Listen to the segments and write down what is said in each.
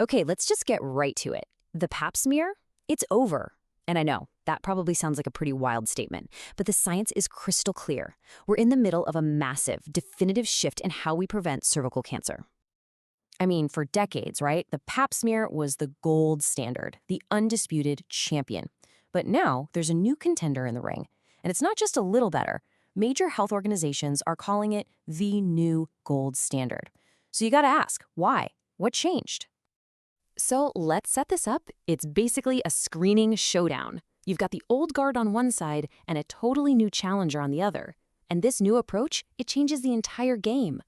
Okay, let's just get right to it. The pap smear? It's over. And I know, that probably sounds like a pretty wild statement, but the science is crystal clear. We're in the middle of a massive, definitive shift in how we prevent cervical cancer. I mean, for decades, right, the pap smear was the gold standard, the undisputed champion. But now there's a new contender in the ring, and it's not just a little better. Major health organizations are calling it the new gold standard. So you gotta ask, why? What changed? So let's set this up. It's basically a screening showdown. You've got the old guard on one side and a totally new challenger on the other. And this new approach, it changes the entire game.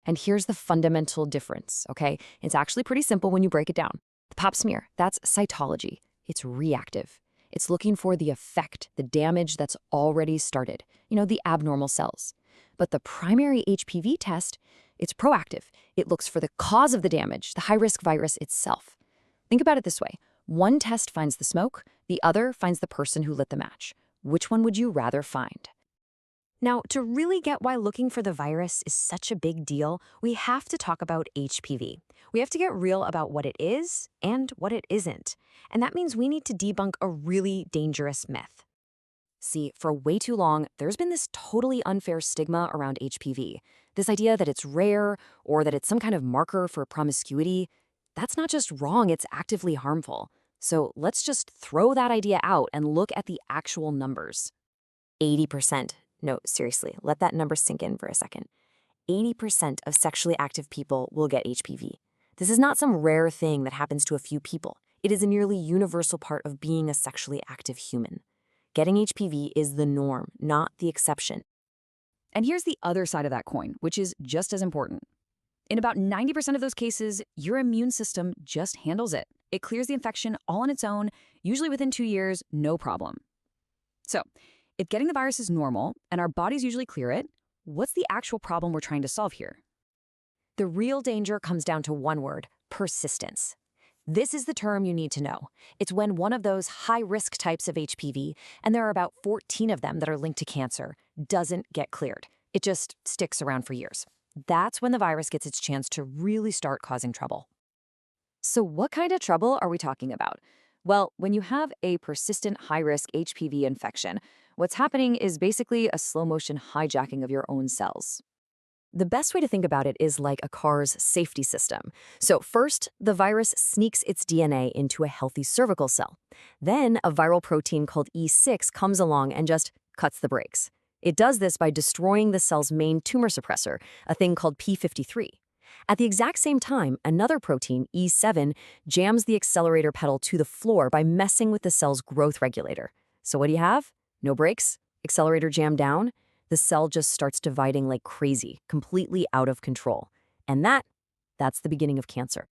And here's the fundamental difference, okay? It's actually pretty simple when you break it down. The pap smear, that's cytology. It's reactive. It's looking for the effect, the damage that's already started, the abnormal cells. But the primary HPV test, it's proactive. It looks for the cause of the damage, the high-risk virus itself. Think about it this way. One test finds the smoke, the other finds the person who lit the match. Which one would you rather find? Now, to really get why looking for the virus is such a big deal, we have to talk about HPV. We have to get real about what it is and what it isn't. And that means we need to debunk a really dangerous myth. See, for way too long, there's been this totally unfair stigma around HPV. This idea that it's rare or that it's some kind of marker for promiscuity. That's not just wrong, it's actively harmful. So let's just throw that idea out and look at the actual numbers. 80%. No, seriously, let that number sink in for a second. 80% of sexually active people will get HPV. This is not some rare thing that happens to a few people. It is a nearly universal part of being a sexually active human. Getting HPV is the norm, not the exception. And here's the other side of that coin, which is just as important. In about 90% of those cases, your immune system just handles it. It clears the infection all on its own, usually within 2 years, no problem. So, if getting the virus is normal and our bodies usually clear it, what's the actual problem we're trying to solve here? The real danger comes down to one word: persistence. This is the term you need to know. It's when one of those high-risk types of HPV, and there are about 14 of them that are linked to cancer, doesn't get cleared. It just sticks around for years. That's when the virus gets its chance to really start causing trouble. So what kind of trouble are we talking about? Well, when you have a persistent high-risk HPV infection, what's happening is basically a slow-motion hijacking of your own cells. The best way to think about it is like a car's safety system. So first, the virus sneaks its DNA into a healthy cervical cell. Then a viral protein called E6 comes along and just cuts the brakes. It does this by destroying the cell's main tumor suppressor, a thing called P53. At the exact same time, another protein, E7, jams the accelerator pedal to the floor by messing with the cell's growth regulator. So what do you have? No brakes? Accelerator jammed down? The cell just starts dividing like crazy, completely out of control. And that's the beginning of cancer.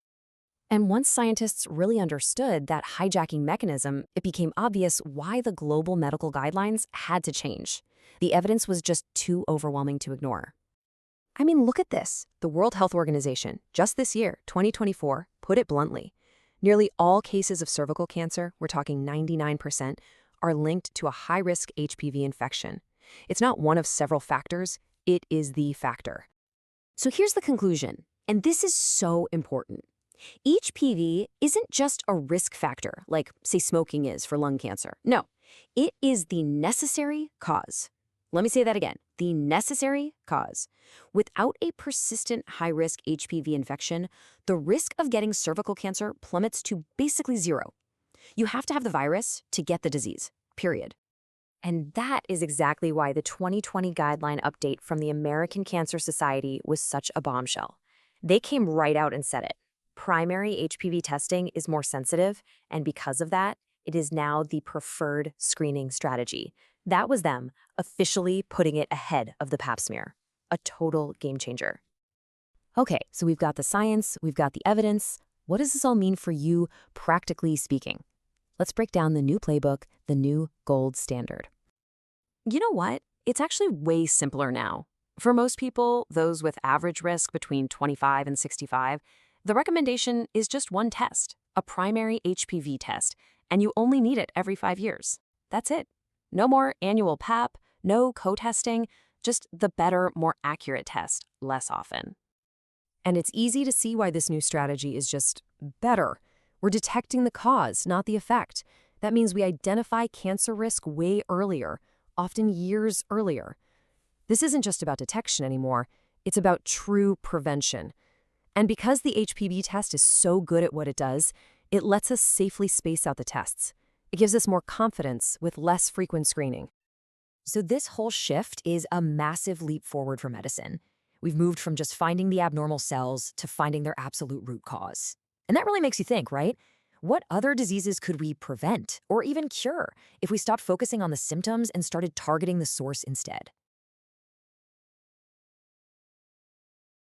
And once scientists really understood that hijacking mechanism, it became obvious why the global medical guidelines had to change. The evidence was just too overwhelming to ignore. I mean, look at this. The World Health Organization, just this year, 2024, put it bluntly. Nearly all cases of cervical cancer, we're talking 99%, are linked to a high-risk HPV infection. It's not one of several factors, it is the factor. So here's the conclusion, and this is so important. HPV isn't just a risk factor, like, say, smoking is for lung cancer. No, it is the necessary cause. Let me say that again, the necessary cause. Without a persistent high-risk HPV infection, the risk of getting cervical cancer plummets to basically zero. You have to have the virus to get the disease, period. And that is exactly why the 2020 guideline update from the American Cancer Society was such a bombshell. They came right out and said it. Primary HPV testing is more sensitive, and because of that, it is now the preferred screening strategy. That was them officially putting it ahead of the pap smear. A total game changer. Okay, so we've got the science, we've got the evidence. What does this all mean for you, practically speaking? Let's break down the new playbook, the new gold standard. You know what? It's actually way simpler now. For most people, those with average risk between 25 and 65, the recommendation is just one test, a primary HPV test, and you only need it every 5 years. That's it. No more annual pap, no co-testing, just the better, more accurate test less often. And it's easy to see why this new strategy is just better. We're detecting the cause, not the effect. That means we identify cancer risk way earlier, often years earlier. This isn't just about detection anymore, it's about true prevention. And because the HPV test is so good at what it does, it lets us safely space out the tests. It gives us more confidence with less frequent screening. So this whole shift is a massive leap forward for medicine. We've moved from just finding the abnormal cells to finding their absolute root cause. And that really makes you think, right? What other diseases could we prevent or even cure if we stopped focusing on the symptoms and started targeting the source instead?